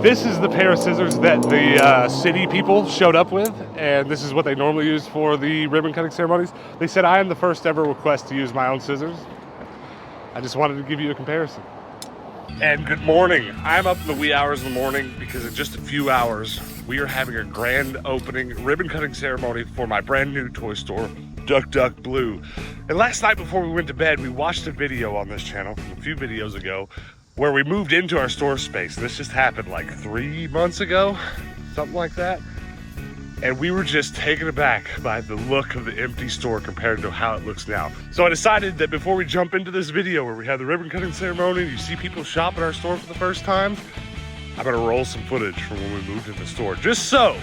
This is the pair of scissors that the city people showed up with, and this is what they normally use for the ribbon cutting ceremonies. They said I am the first ever request to use my own scissors. I just wanted to give you a comparison. And good morning. I'm up in the wee hours of the morning because in just a few hours, we are having a grand opening ribbon cutting ceremony for my brand new toy store, Duck Duck Blue. And last night before we went to bed, we watched a video on this channel from a few videos ago where we moved into our store space. This just happened like 3 months ago, something like that. And we were just taken aback by the look of the empty store compared to how it looks now. So I decided that before we jump into this video where we have the ribbon cutting ceremony and you see people shop at our store for the first time, I'm gonna roll some footage from when we moved in the store, just so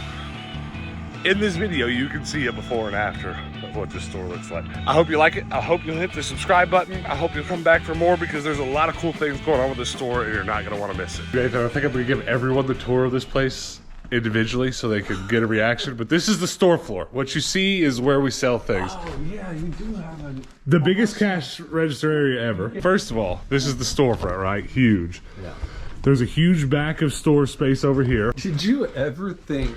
in this video you can see a before and after of what this store looks like. I hope you like it. I hope you'll hit the subscribe button. I hope you'll come back for more because there's a lot of cool things going on with this store and you're not gonna wanna miss it. Nathan, I think I'm gonna give everyone the tour of this place individually so they can get a reaction, but this is the store floor. What you see is where we sell things. Oh yeah, you do have the biggest cash register area ever. First of all, this is the storefront, right? Huge. Yeah. There's a huge back of store space over here. Did you ever think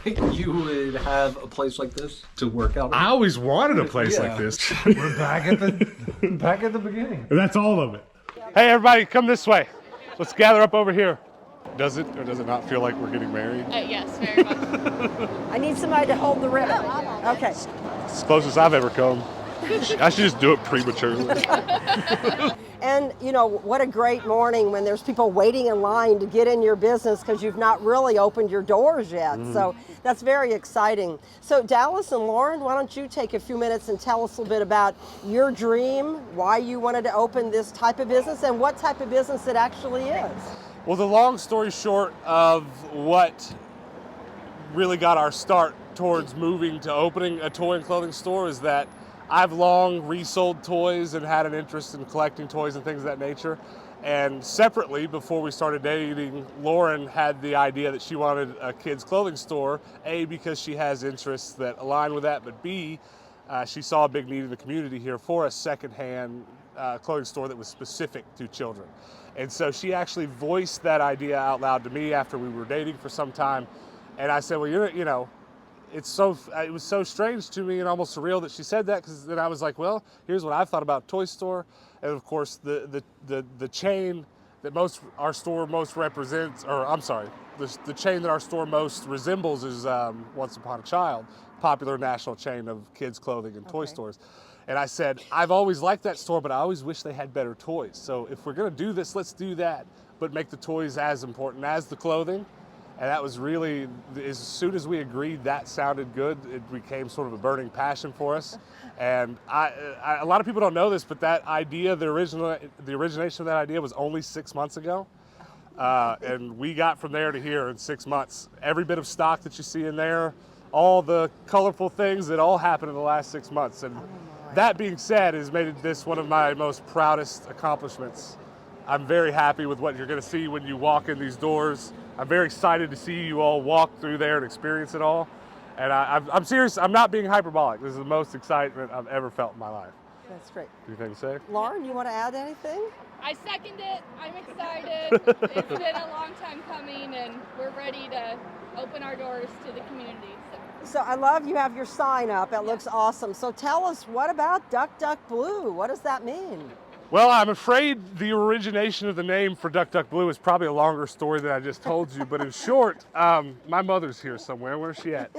you would have a place like this to work out? I always wanted a place like this. We're back at the beginning. And that's all of it. Hey everybody, come this way. Let's gather up over here. Does it or does it not feel like we're getting married? Yes, very much. I need somebody to hold the ribbon. Okay. It's the closest I've ever come. I should just do it prematurely. And you know, what a great morning when there's people waiting in line to get in your business because you've not really opened your doors yet. So that's very exciting. So Dallas and Lauren, why don't you take a few minutes and tell us a little bit about your dream, why you wanted to open this type of business, and what type of business it actually is. Well, the long story short of what really got our start towards moving to opening a toy and clothing store is that I've long resold toys and had an interest in collecting toys and things of that nature. And separately, before we started dating, Lauren had the idea that she wanted a kids' clothing store, A, because she has interests that align with that, but B, she saw a big need in the community here for a secondhand clothing store that was specific to children. And so she actually voiced that idea out loud to me after we were dating for some time. And I said, well, you know, it was so strange to me and almost surreal that she said that, because then I was like, well, here's what I've thought about toy store. And of course, the chain that our store most represents, or I'm sorry, the chain that our store most resembles is Once Upon a Child, popular national chain of kids clothing and toy stores. And I said, I've always liked that store, but I always wish they had better toys. So if we're gonna do this, let's do that, but make the toys as important as the clothing. And that was really, as soon as we agreed that sounded good, it became sort of a burning passion for us. And a lot of people don't know this, but that idea, the origination of that idea was only 6 months ago. And we got from there to here in 6 months. Every bit of stock that you see in there, all the colorful things that all happened in the last 6 months. And that being said, has made this one of my most proudest accomplishments. I'm very happy with what you're gonna see when you walk in these doors. I'm very excited to see you all walk through there and experience it all. And I'm serious, I'm not being hyperbolic. This is the most excitement I've ever felt in my life. That's great. Anything to say? Lauren, you want to add anything? I second it. I'm excited. It's been a long time coming, and we're ready to open our doors to the community. So I love you have your sign up. It looks awesome. So tell us, what about Duck Duck Blue? What does that mean? Well, I'm afraid the origination of the name for Duck Duck Blue is probably a longer story than I just told you, but in short, my mother's here somewhere. Where's she at?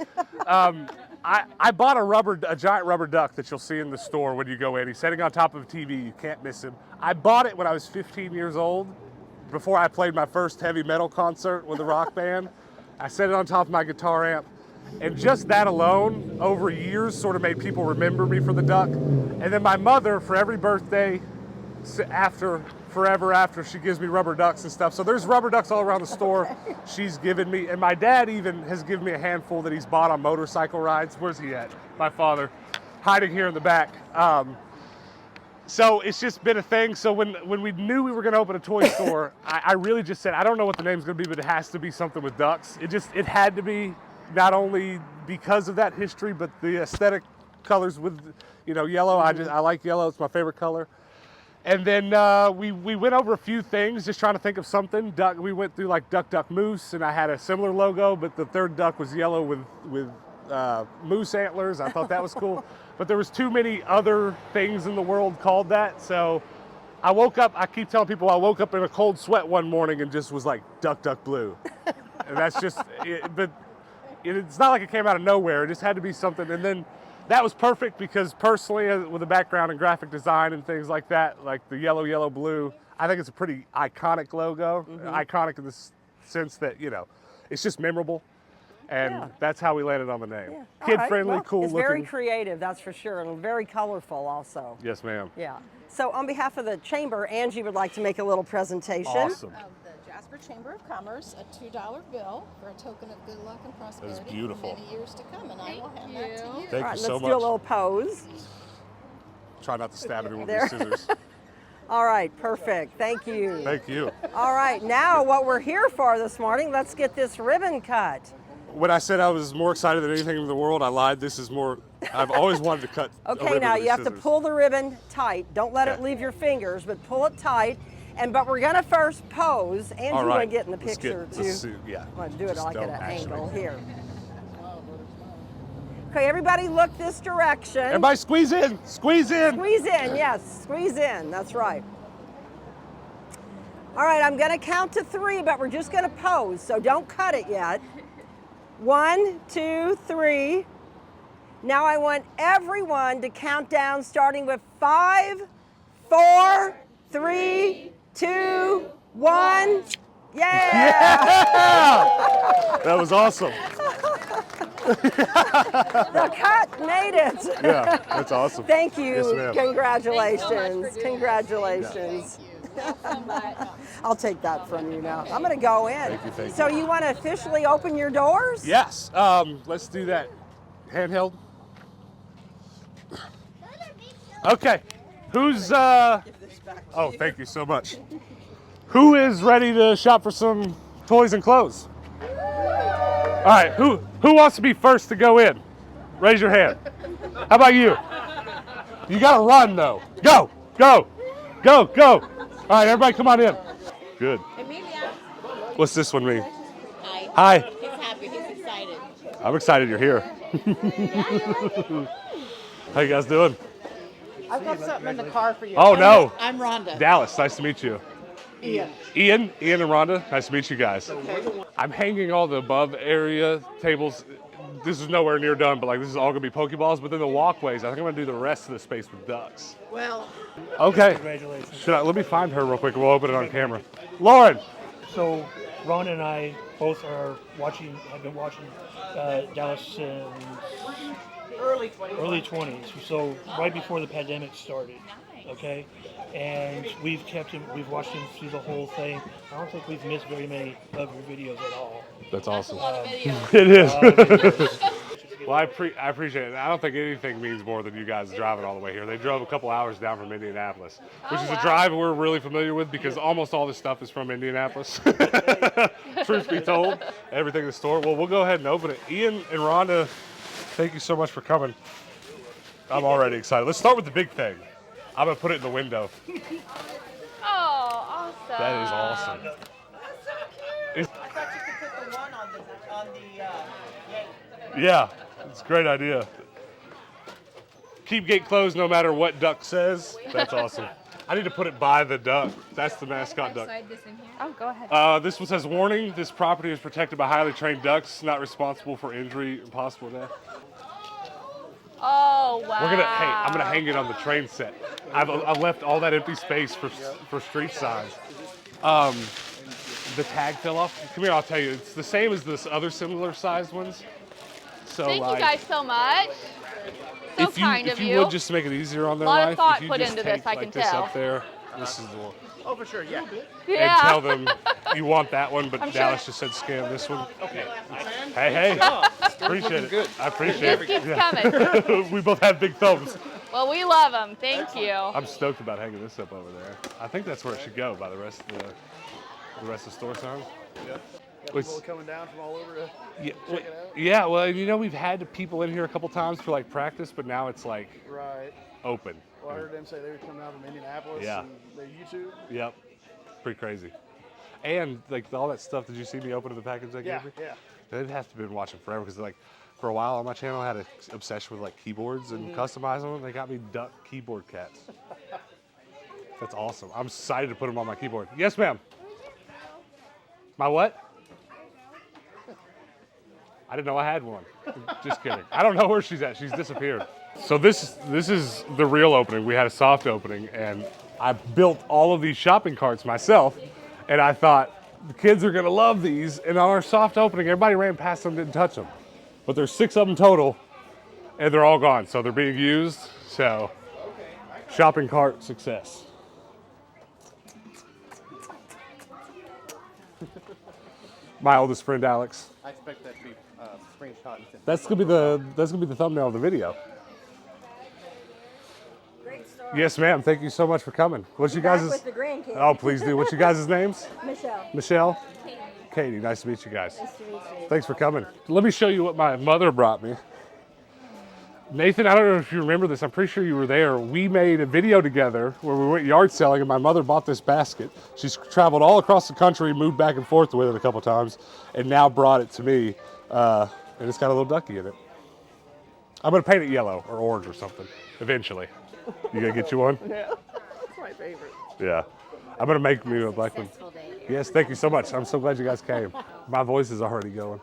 I bought a giant rubber duck that you'll see in the store when you go in. He's sitting on top of a TV. You can't miss him. I bought it when I was 15 years old, before I played my first heavy metal concert with a rock band. I set it on top of my guitar amp. And just that alone, over years, sort of made people remember me for the duck. And then my mother, for every birthday, forever after, she gives me rubber ducks and stuff. So there's rubber ducks all around the store. She's given me, and my dad even has given me a handful that he's bought on motorcycle rides. Where's he at? My father, hiding here in the back. So it's just been a thing. So when we knew we were gonna open a toy store, I really just said, I don't know what the name's gonna be, but it has to be something with ducks. It had to be, not only because of that history, but the aesthetic colors with, you know, yellow. I like yellow, it's my favorite color. And then we went over a few things, just trying to think of something. Duck. We went through like Duck Duck Moose, and I had a similar logo, but the third duck was yellow with moose antlers. I thought that was cool. But there was too many other things in the world called that. So I woke up, I keep telling people I woke up in a cold sweat one morning and just was like, Duck Duck Blue. And that's just, but it's not like it came out of nowhere. It just had to be something. And then that was perfect because personally, with a background in graphic design and things like that, like the yellow, yellow, blue, I think it's a pretty iconic logo. Iconic in the sense that, you know, it's just memorable. And that's how we landed on the name. Yeah. Kid-friendly, Well, cool it's looking. very creative, that's for sure, and very colorful also. Yes, ma'am. Yeah. So on behalf of the Chamber, Angie would like to make a little presentation. Awesome. Of the Jasper Chamber of Commerce, a $2 bill for a token of good luck and prosperity beautiful. for many years to come, and I will hand that to you. Thank All you right, so let's much. do a little pose. Try not to stab anyone with There. these scissors. All right, perfect. Thank you. Thank you. All right, now what we're here for this morning, let's get this ribbon cut. When I said I was more excited than anything in the world, I lied. This is more, I've always wanted to cut a Okay, ribbon now with you have to scissors. pull the ribbon tight. Don't let it Okay. leave your fingers, but pull it tight. But we're gonna first pose. Angie, All you right. wanna get in the Let's picture get, too? let's see, yeah. I want to do it Just like at don't an actually. angle here. Okay, everybody look this direction. Everybody squeeze in, squeeze in. Squeeze in, yes, squeeze in, that's right. All right, I'm gonna count to 3, but we're just gonna pose, so don't cut it yet. 1, 2, 3. Now I want everyone to count down starting with 5, 4, 3, 2, 1. Yeah! That was awesome. The cut made it. Yeah, that's awesome. Thank you. Yes, ma'am. Congratulations. Thanks so much for doing Congratulations. so much. I'll take that from you now. I'm going to go in. Thank you. So you want to officially open your doors? Yes, let's do that. Handheld. Okay, who's, oh, thank you so much. Who is ready to shop for some toys and clothes? All right, who wants to be first to go in? Raise your hand. How about you? You gotta run though. Go, go, go, go. All right, everybody come on in. Good. Emilia. What's this one mean? Hi. Hi. He's happy. He's excited. I'm excited you're here. How you guys doing? I've got something in the car for you. Oh, no. I'm Rhonda. Dallas, nice to meet you. Ian. Ian and Rhonda, nice to meet you guys. I'm hanging all the above area tables. This is nowhere near done, but like this is all gonna be Pokeballs. But then the walkways, I think I'm gonna do the rest of the space with ducks. Well, Okay. Congratulations. Let me find her real quick and we'll open it on camera. Lauren. So Ron and I both have been watching Dallas since early 20s. So right before the pandemic started. Okay. And we've watched him through the whole thing. I don't think we've missed very many of your videos at all. That's awesome. Videos. It is. Videos. Well, I appreciate it. I don't think anything means more than you guys driving all the way here. They drove a couple hours down from Indianapolis, which is a drive we're really familiar with because almost all this stuff is from Indianapolis. Truth be told, everything in the store. Well, we'll go ahead and open it. Ian and Rhonda, thank you so much for coming. I'm already excited. Let's start with the big thing. I'm going to put it in the window. Oh, awesome. That is awesome. It's- I thought you could put the one on the Yeah, it's a great idea. Keep gate closed no matter what duck says. That's awesome. I need to put it by the duck. That's the mascot duck. Oh, go ahead. This one says, warning, this property is protected by highly trained ducks, not responsible for injury and possible death. Oh, wow. I'm gonna hang it on the train set. I've left all that empty space for street signs. The tag fell off. Come here, I'll tell you. It's the same as this other similar sized ones. So Thank like, you guys so much. So if you kind of you. would just make it easier on their Lot of life, thought if you put just into this, take, I like, can this tell. up there, this is the one. Oh, for sure, yeah. Yeah. And tell them you want that one, but Dallas just said scan this one. Okay. Hey, appreciate it. good. I appreciate Just it. keeps coming. We both have big thumbs. Well, we love them. Thank you. I'm stoked about hanging this up over there. I think that's where it should go by the rest of the store signs. Yeah. Which- People coming down from all over to Yeah, check it out. yeah. Well, you know, we've had people in here a couple times for like practice, but now it's like Right. open. Well, I heard them say they would come down from Indianapolis. Yeah. And they YouTube. Yep. Pretty crazy. And like all that stuff, did you see me open the package they Yeah, gave me? yeah. They'd have to have been watching forever because like for a while on my channel I had an obsession with like keyboards and customizing them. They got me duck keyboard cats. That's awesome. I'm excited to put them on my keyboard. Yes, ma'am. My what? I didn't know I had one. Just kidding. I don't know where she's at. She's disappeared. So this is the real opening. We had a soft opening, and I built all of these shopping carts myself, and I thought the kids are gonna love these. And on our soft opening, everybody ran past them, didn't touch them. But there's 6 of them total, and they're all gone. So they're being used. So shopping cart success. My oldest friend Alex. I expect that to be screenshot. That's gonna be the thumbnail of the video. Great story. Yes, ma'am. Thank you so much for coming. What's you guys'? With the grandkids. Oh, please do. What's you guys' names? Michelle. Michelle. Katie. Nice to meet you guys. Nice to meet you. Thanks for coming. Let me show you what my mother brought me. Nathan, I don't know if you remember this. I'm pretty sure you were there. We made a video together where we went yard selling, and my mother bought this basket. She's traveled all across the country, moved back and forth with it a couple times, and now brought it to me. And it's got a little ducky in it. I'm gonna paint it yellow or orange or something eventually. You gonna get you one? Yeah, that's my favorite. Yeah. I'm gonna make me a black one. Yes, thank you so much. I'm so glad you guys came. My voice is already going.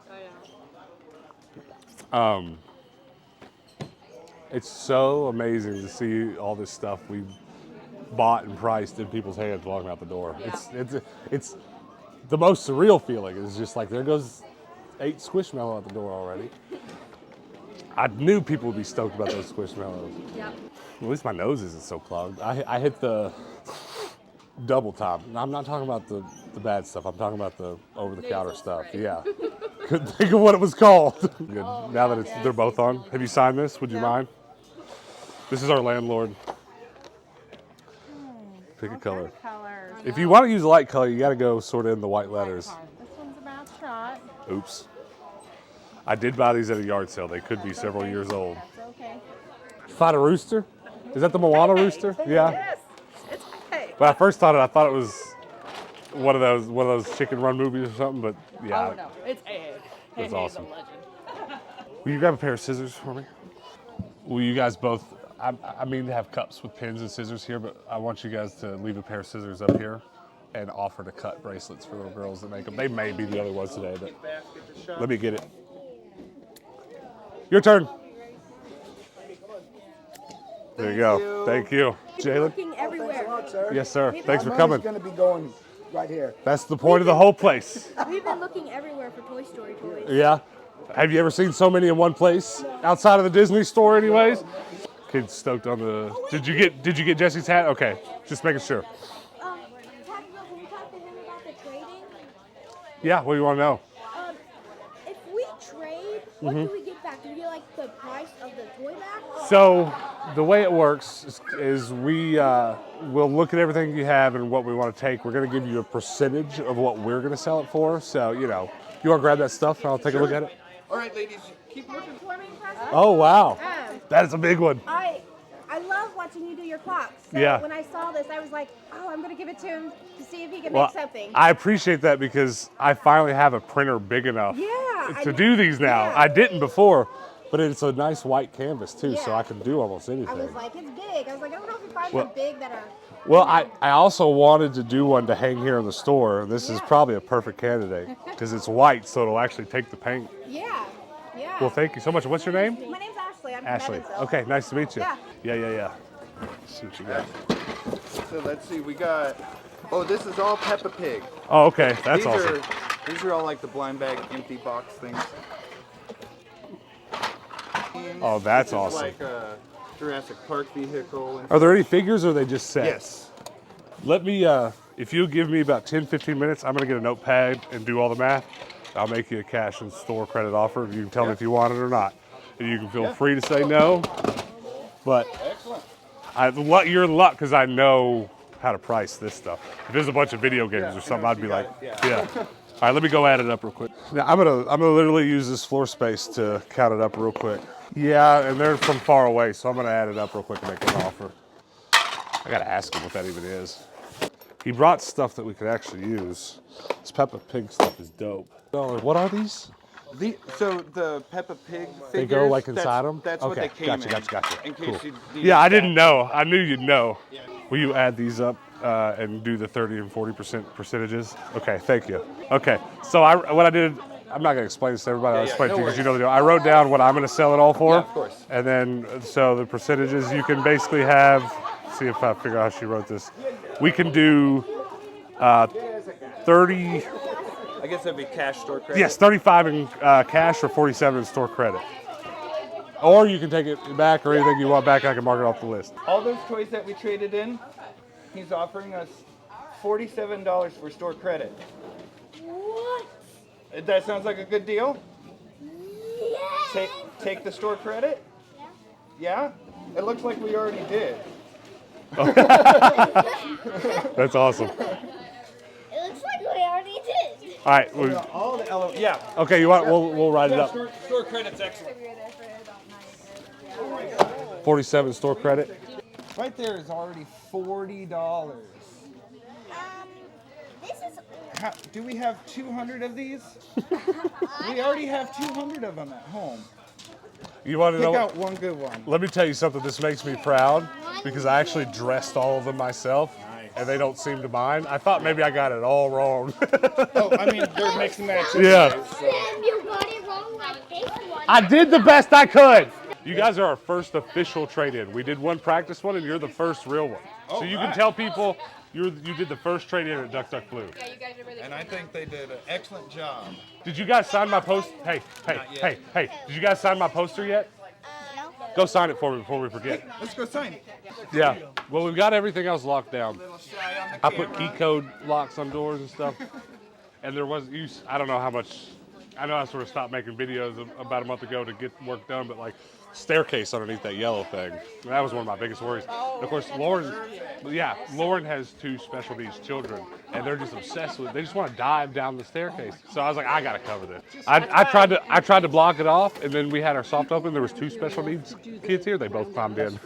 It's so amazing to see all this stuff we bought and priced in people's hands walking out the door. Yeah. It's the most surreal feeling. It's just like there goes 8 Squishmallow out the door already. I knew people would be stoked about those Squishmallows. Yep. At least my nose isn't so clogged. I hit the double top. I'm not talking about the bad stuff. I'm talking about the over-the-counter Nasal stuff. spray. Yeah. Couldn't think of what it was called. Good. Now that they're both on. Have you signed this? Would you mind? This is our landlord. Pick a color. Colors. If you want to use a light color, you got to go sort of in the white letters. This one's about shot. Oops. I did buy these at a yard sale. They could be several years old. That's okay. Find a rooster? Is that the Moana rooster? Yeah. Yes, it's okay. But I first thought it was one of those chicken run movies or something. But yeah. Oh no, it's Hey. That's awesome. A legend. Will you grab a pair of scissors for me? Will you guys both? I mean to have cups with pins and scissors here, but I want you guys to leave a pair of scissors up here and offer to cut bracelets for little girls that make them. They may be the other ones today, but let me get it. Your turn. There you go. Thank you. Jalen? Looking everywhere. Yes, sir. Thanks for coming. Going to be going right here. That's the point of the whole place. We've been looking everywhere for Toy Story toys. Yeah. Have you ever seen so many in one place? Outside of the Disney store anyways? Kids stoked on the... Did you get Jesse's hat? Okay. Just making sure. Can you talk to him about the trading? Yeah, what do you want to know? If we trade, what do we get back? Do we get like the price of the toy back? So the way it works is we will look at everything you have and what we want to take. We're going to give you a percentage of what we're going to sell it for. So, you want to grab that stuff and I'll take a look at it? All right, ladies, keep looking. Oh, wow. That is a big one. I love watching you do your clocks. So Yeah. when I saw this, I was like, oh, I'm going to give it to him to see if he can Well, make something. I appreciate that because I finally have a printer big enough to do these now. Yeah. I didn't before, but it's a nice white canvas too, so Yeah. I can do almost anything. I was like, it's big. I was like, I don't know if you find Well- them big that are. Well, I also wanted to do one to hang here in the store. This is probably a perfect candidate because it's white, so it'll actually take the paint. Yeah. Yeah. Well, thank you so much. What's your name? My name's Ashley. I'm from Ashley. Evansville. Okay, nice to meet you. Yeah. Yeah. Let's see what you got. So let's see, we got. Oh, this is all Peppa Pig. Oh, okay, that's these awesome. These are all like the blind bag, empty box things. Oh, that's This is awesome. like a Jurassic Park vehicle. And Are there any figures or are they just sets? yes. Let me, if you give me about 10, 15 minutes, I'm gonna get a notepad and do all the math. I'll make you a cash and store credit offer. You can tell me if you want it or not. And you can feel free to say no. But you're in luck because I know how to price this stuff. If there's a bunch of video games or something, I'd be like, yeah. All right, let me go add it up real quick. Now I'm gonna literally use this floor space to count it up real quick. Yeah, and they're from far away, so I'm gonna add it up real quick and make an offer. I gotta ask him what that even is. He brought stuff that we could actually use. This Peppa Pig stuff is dope. What are these? So the Peppa Pig figures, They go like inside them? That's what they came in. Gotcha. In case Cool. you needed Yeah, I that. didn't know. I knew you'd know. Will you add these up and do the 30 and 40% percentages? Okay, thank you. Okay, so what I did, I'm not gonna explain this to everybody. I'll explain it to you because you know the deal. I wrote down what I'm gonna sell it all for. Yeah, of course. And then, so the percentages you can basically have, see if I figure out how she wrote this. We can do 30, I guess that'd be cash store credit. yes, 35 in cash or 47 in store credit. Or you can take it back or anything you want back, I can mark it off the list. All those toys that we traded in, he's offering us $47 for store credit. What? That sounds like a good deal? Yeah. Take the store credit? Yeah? It looks like we already did. That's awesome. It looks like we already did. All right. All the yeah. Okay, you want? We'll write it up. Store credit's excellent. 47 store credit. Right there is already $40. This is. Do we have 200 of these? We already have 200 of them at home. You want to Pick know? out one good one. Let me tell you something. This makes me proud because I actually dressed all of them myself, and they don't seem to mind. I thought maybe I got it all wrong. Oh, I mean, they're mixing that. Yeah. You got it wrong like this one. I did the best I could. You guys are our first official trade-in. We did one practice one, and you're the first real one. So you can tell people you did the first trade-in at Duck Duck Blue. Yeah, you guys are really And I think they did an excellent job. Did you guys sign my post? Hey. Did you guys sign my poster yet? Go sign it for me before we forget. Let's go sign. Yeah. Well, we've got everything else locked down. A little shy on the I put key camera. code locks on doors and stuff. And there was use. I don't know how much. I know I sort of stopped making videos about a month ago to get work done, but like staircase underneath that yellow thing. That was one of my biggest worries. Of course, Lauren has two special needs children, and they're just obsessed with. They just want to dive down the staircase. So I was like, I gotta cover this. I tried to block it off, and then we had our soft open. There was two special needs kids here. They both climbed in.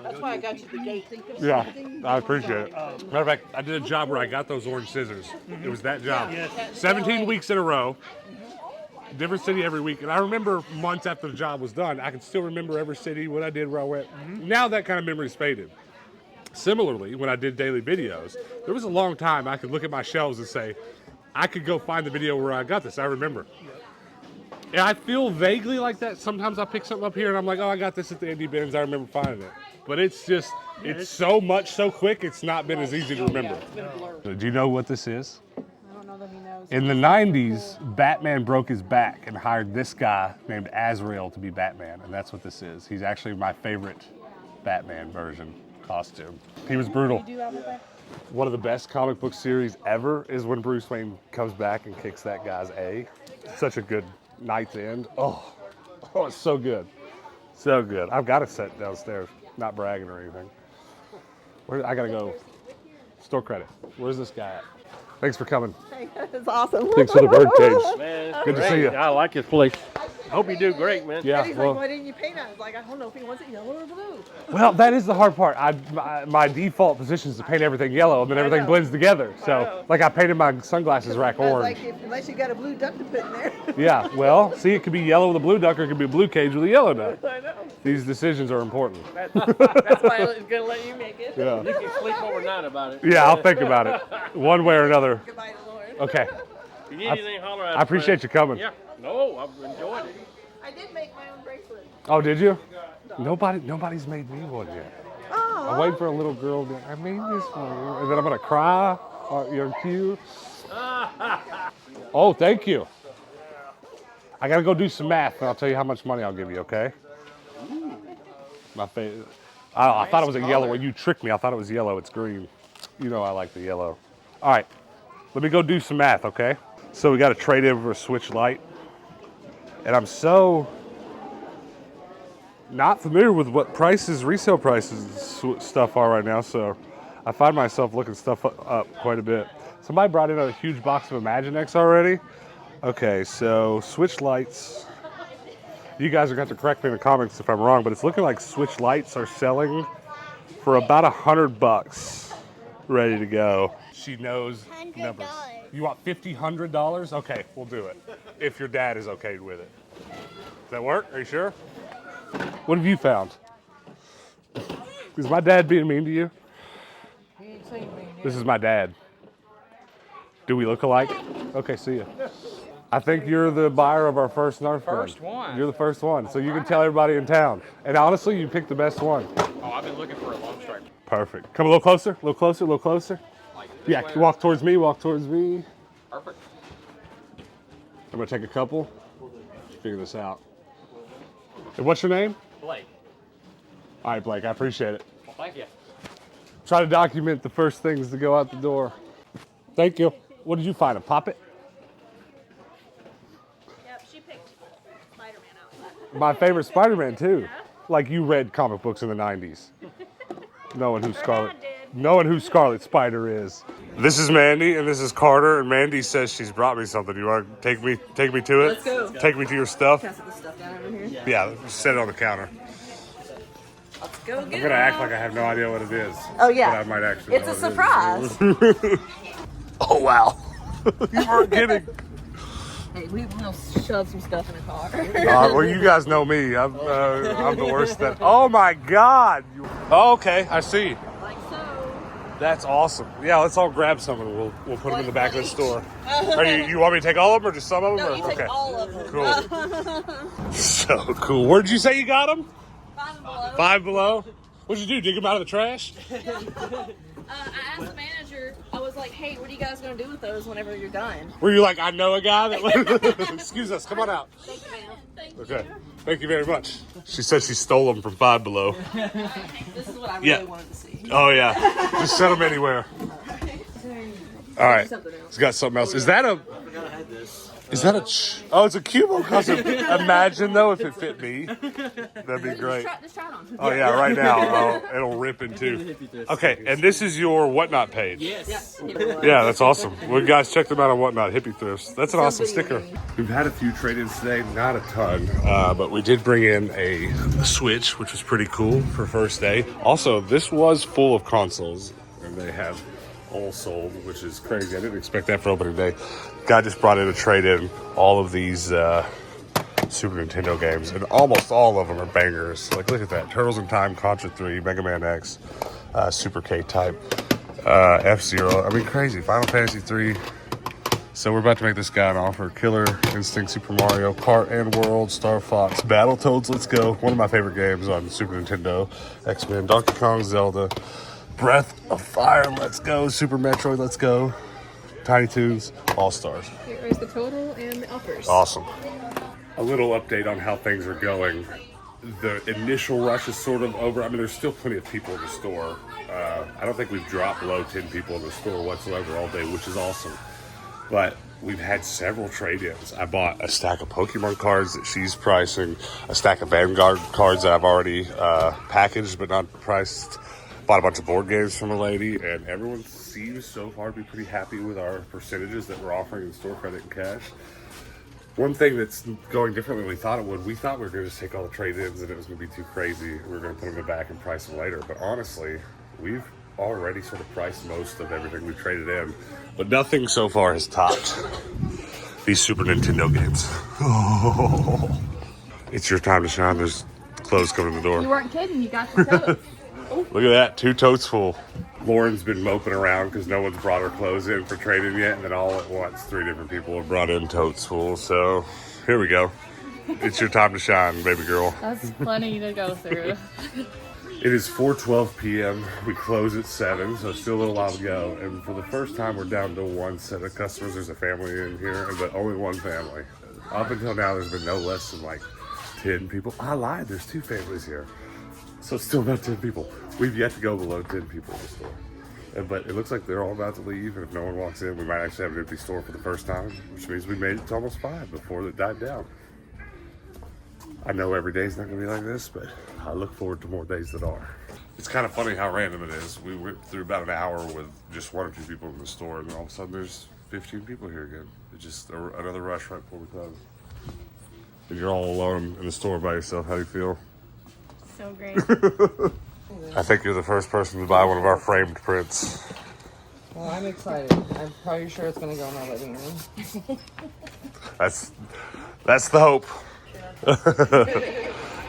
That's why I got you the gate. Yeah, I appreciate it. Matter of fact, I did a job where I got those orange scissors. It was that job. 17 weeks in a row, different city every week. And I remember months after the job was done, I can still remember every city, what I did, where I went. Now that kind of memory's faded. Similarly, when I did daily videos, there was a long time I could look at my shelves and say, I could go find the video where I got this. I remember. And I feel vaguely like that. Sometimes I pick something up here and I'm like, oh, I got this at the indie bins. I remember finding it. But it's just, it's so much, so quick, it's not been as easy to remember. Do you know what this is? I don't know that he knows. In the 90s, Batman broke his back and hired this guy named Azrael to be Batman. And that's what this is. He's actually my favorite Batman version costume. He was brutal. You do have it there? One of the best comic book series ever is when Bruce Wayne comes back and kicks that guy's A. Such a good night's end. Oh, it's so good. So good. I've got a set downstairs. Not bragging or anything. I gotta go. Store credit. Where's this guy at? Thanks for coming. It's awesome. Thanks for the bird cage. Man, Good to see you. I like this place. Hope you do great, man. Yeah, He's well, like, why didn't you paint it? I was like, I don't know if he wants it yellow or blue. well, that is the hard part. My default position is to paint everything yellow, and then everything blends together. So, like I painted my sunglasses rack I was orange. like, unless you got a blue duck to put in there. Yeah, well, see, it could be yellow with a blue duck, or it could be a blue cage with a yellow duck. I know. These decisions are important. That's why I was going to let you make it. Yeah. You can sleep overnight about it. Yeah, I'll think about it, one way or another. Goodbye, Lord. Okay. If you need anything, holler at us. I appreciate you coming. Yeah. No, I've enjoyed it. I did make my own bracelet. Oh, did you? Nobody's made me one yet. I'm waiting for a little girl to, I made this for you. And then I'm gonna cry. You're cute. Oh, thank you. I gotta go do some math and I'll tell you how much money I'll give you, okay? My favorite. I thought it was a yellow one. You tricked me. I thought it was yellow. It's green. You know I like the yellow. All right. Let me go do some math, okay? So we got a trade in for a Switch Lite. And I'm so not familiar with what prices, resale prices stuff are right now, so I find myself looking stuff up quite a bit. Somebody brought in a huge box of Imaginext already. Okay, so Switch Lites. You guys are going to have to correct me in the comments if I'm wrong, but it's looking like Switch Lites are selling for about $100, ready to go. She knows numbers. You want $50, $100? Okay, we'll do it. If your dad is okay with it. Does that work? Are you sure? What have you found? Is my dad being mean to you? He ain't saying me. This is my dad. Do we look alike? Okay, see ya. I think you're the buyer of our first Nerf gun. First one. You're the first one, so you can tell everybody in town. And honestly, you picked the best one. Oh, I've been looking for a long stripe. Perfect. Come a little closer, a little closer, a little closer. Like Yeah, walk towards me, walk towards me. Perfect. I'm gonna take a couple. Figure this out. And what's your name? Blake. All right, Blake, I appreciate it. Well, thank you. Try to document the first things to go out the door. Thank you. What did you find? A Poppet? Yep, she picked Spider-Man out. My favorite Spider-Man too. Like you read comic books in the 90s. Knowing who Scarlet Spider is. This is Mandy and this is Carter, and Mandy says she's brought me something. You want to take me to it? Let's go. Take me to your stuff? Can I set the stuff down over here? Yeah, just set it on the counter. Let's go get I'm gonna act like I have no idea what it is. Oh, yeah. But I might actually It's know a what it surprise. is. Oh wow. You weren't kidding. Hey, we'll shove some stuff in the car. Well, you guys know me. I'm the worst at. Oh my God! Oh, okay, I see. Like so. That's awesome. Yeah, let's all grab some and we'll put them in the back of the store. Are you want me to take all of them or just some of them? No, you take okay. all of them. Cool. So cool. Where'd you say you got them? 5 Below. 5 Below. What'd you do? Dig them out of the trash? I asked the manager, I was like, hey, what are you guys going to do with those whenever you're done? Were you like, I know a guy that. Excuse us. Come on out. Thank you, ma'am. Thank Okay. Thank you very much. She said she stole them from 5 Below. This is what I really wanted to see. Oh yeah. Just set them anywhere. All right. It's got something else. Is that a? Is that a? Oh, it's a Cubo cousin. Imagine though if it fit me. That'd be great. Just try it on. Oh yeah, right now it'll rip in two. Okay, and this is your Whatnot page. Yes. Yeah, that's awesome. Well, guys, check them out on Whatnot, Hippie Thrifts. That's an awesome sticker. We've had a few trade-ins today, not a ton, but we did bring in a Switch, which was pretty cool for first day. Also, this was full of consoles, and they have all sold, which is crazy. I didn't expect that for opening day. Guy just brought in a trade-in, all of these Super Nintendo games, and almost all of them are bangers. Like, look at that. Turtles in Time, Contra 3, Mega Man X, Super K-Type, F-Zero. I mean, crazy. Final Fantasy 3. So we're about to make this guy an offer. Killer Instinct, Super Mario, Kart and World, Star Fox, Battletoads, let's go. One of my favorite games on Super Nintendo. X-Men, Donkey Kong, Zelda, Breath of Fire, let's go. Super Metroid, let's go. Tiny Toons, All-Stars. Here is the total and the offers. Awesome. A little update on how things are going. The initial rush is sort of over. I mean, there's still plenty of people in the store. I don't think we've dropped below 10 people in the store whatsoever all day, which is awesome. But we've had several trade-ins. I bought a stack of Pokemon cards that she's pricing, a stack of Vanguard cards that I've already packaged but not priced. Bought a bunch of board games from a lady, and everyone seems so far to be pretty happy with our percentages that we're offering in store credit and cash. One thing that's going differently than we thought it would, we thought we were going to just take all the trade-ins and it was going to be too crazy. We were going to put them in the back and price them later. But honestly, we've already sort of priced most of everything we traded in. But nothing so far has topped these Super Nintendo games. Oh, it's your time to shine. There's clothes coming to the door. You weren't kidding. You got the totes. Look at that, 2 totes full. Lauren's been moping around because no one's brought her clothes in for trade-in yet, and then all at once 3 different people have brought in totes full. So here we go. It's your time to shine, baby girl. That's plenty to go through. It is 4:12 p.m. We close at 7, so still a little while to go. And for the first time, we're down to 1 set of customers. There's a family in here, but only 1 family. Up until now, there's been no less than like 10 people. I lied, there's 2 families here. So it's still about 10 people. We've yet to go below 10 people in the store. But it looks like they're all about to leave, and if no one walks in, we might actually have an empty store for the first time, which means we made it to almost 5 before it died down. I know every day's not gonna be like this, but I look forward to more days that are. It's kind of funny how random it is. We went through about an hour with just 1 or 2 people in the store, and then all of a sudden there's 15 people here again. It's just another rush right before we close. And you're all alone in the store by yourself. How do you feel? So great. I think you're the first person to buy one of our framed prints. Well, I'm excited. I'm probably sure it's going to go in my living room. That's the hope.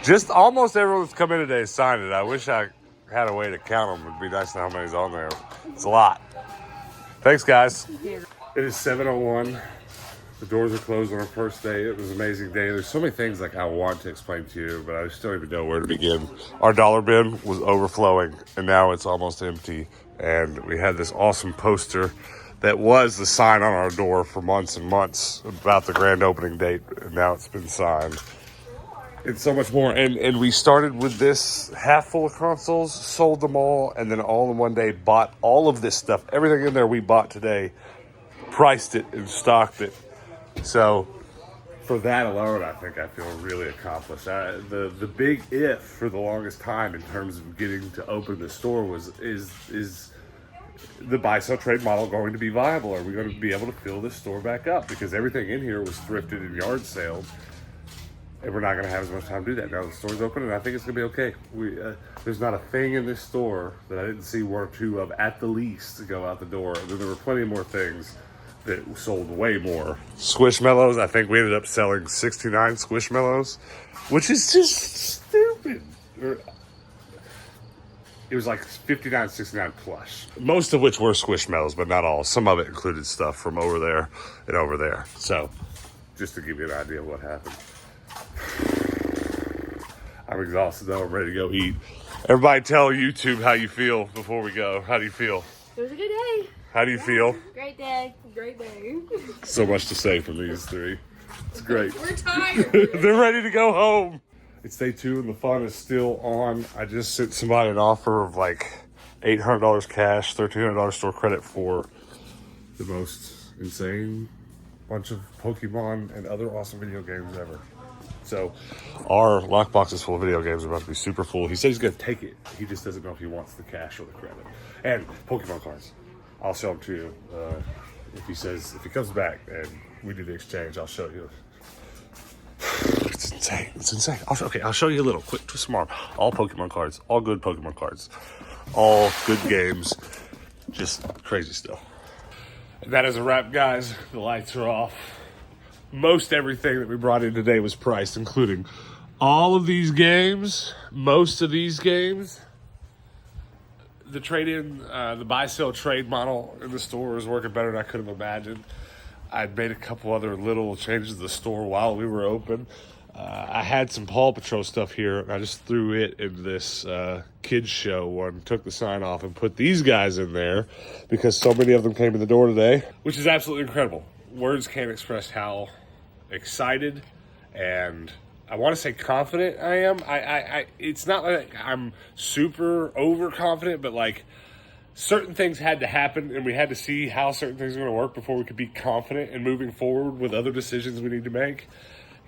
Just almost everyone that's come in today signed it. I wish I had a way to count them. It'd be nice to know how many's on there. It's a lot. Thanks, guys. It is 7:01. The doors are closed on our first day. It was an amazing day. There's so many things like I want to explain to you, but I just don't even know where to begin. Our dollar bin was overflowing, and now it's almost empty. And we had this awesome poster that was the sign on our door for months and months about the grand opening date, and now it's been signed. It's so much more. And we started with this half full of consoles, sold them all, and then all in one day bought all of this stuff. Everything in there we bought today, priced it and stocked it. So for that alone, I think I feel really accomplished. The big if for the longest time in terms of getting to open the store is the buy sell trade model going to be viable? Are we going to be able to fill this store back up? Because everything in here was thrifted and yard saled, and we're not going to have as much time to do that. Now the store's open, and I think it's going to be okay. There's not a thing in this store that I didn't see one or two of at the least to go out the door. And then there were plenty more things that sold way more. Squishmallows, I think we ended up selling 69 Squishmallows, which is just stupid. It was like 59, 69 plush. Most of which were Squishmallows, but not all. Some of it included stuff from over there and over there. So, just to give you an idea of what happened. I'm exhausted though, I'm ready to go eat. Everybody tell YouTube how you feel before we go. How do you feel? It was a good day. How do you feel? Great day. Great day. So much to say from these three. It's great. We're tired. They're ready to go home. It's day 2 and the fun is still on. I just sent somebody an offer of like $800 cash, $1,300 store credit for the most insane bunch of Pokemon and other awesome video games ever. So our lockbox is full of video games. Are about to be super full. He said he's going to take it. He just doesn't know if he wants the cash or the credit. And Pokemon cards. I'll show them to you. If he comes back and we do the exchange, I'll show you. It's insane. It's insane. I'll show you a little quick twist tomorrow. All Pokemon cards. All good Pokemon cards. All good games. Just crazy stuff. And that is a wrap, guys. The lights are off. Most everything that we brought in today was priced, including all of these games, most of these games. The trade-in, the buy-sell trade model in the store is working better than I could have imagined. I'd made a couple other little changes to the store while we were open. I had some Paw Patrol stuff here, and I just threw it in this kids show one, took the sign off, and put these guys in there because so many of them came in the door today, which is absolutely incredible. Words can't express how excited and I want to say confident I am. It's not like I'm super overconfident, but like certain things had to happen and we had to see how certain things are going to work before we could be confident in moving forward with other decisions we need to make,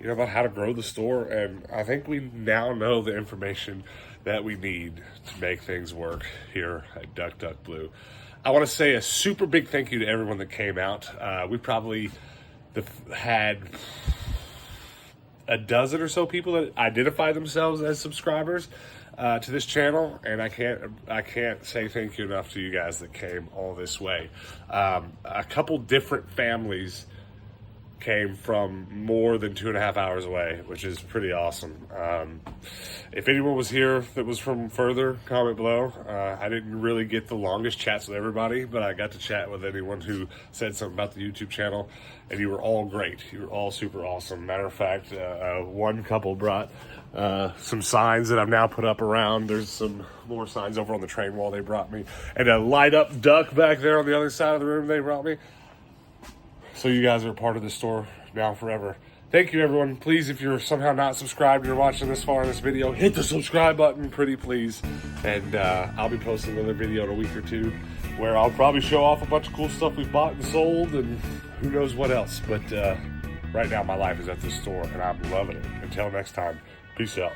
you know, about how to grow the store. And I think we now know the information that we need to make things work here at Duck Duck Blue. I want to say a super big thank you to everyone that came out. We probably had a dozen or so people that identify themselves as subscribers to this channel, and I can't say thank you enough to you guys that came all this way. A couple different families came from more than 2.5 hours away, which is pretty awesome. If anyone was here that was from further, comment below. I didn't really get the longest chats with everybody, but I got to chat with anyone who said something about the YouTube channel, and you were all great. You were all super awesome. Matter of fact, one couple brought some signs that I've now put up around. There's some more signs over on the train wall they brought me, and a light up duck back there on the other side of the room they brought me. So you guys are a part of the store now forever. Thank you, everyone. Please, if you're somehow not subscribed and you're watching this far in this video, hit the subscribe button, pretty please. And I'll be posting another video in a week or two where I'll probably show off a bunch of cool stuff we've bought and sold and who knows what else. But right now, my life is at the store and I'm loving it. Until next time, peace out.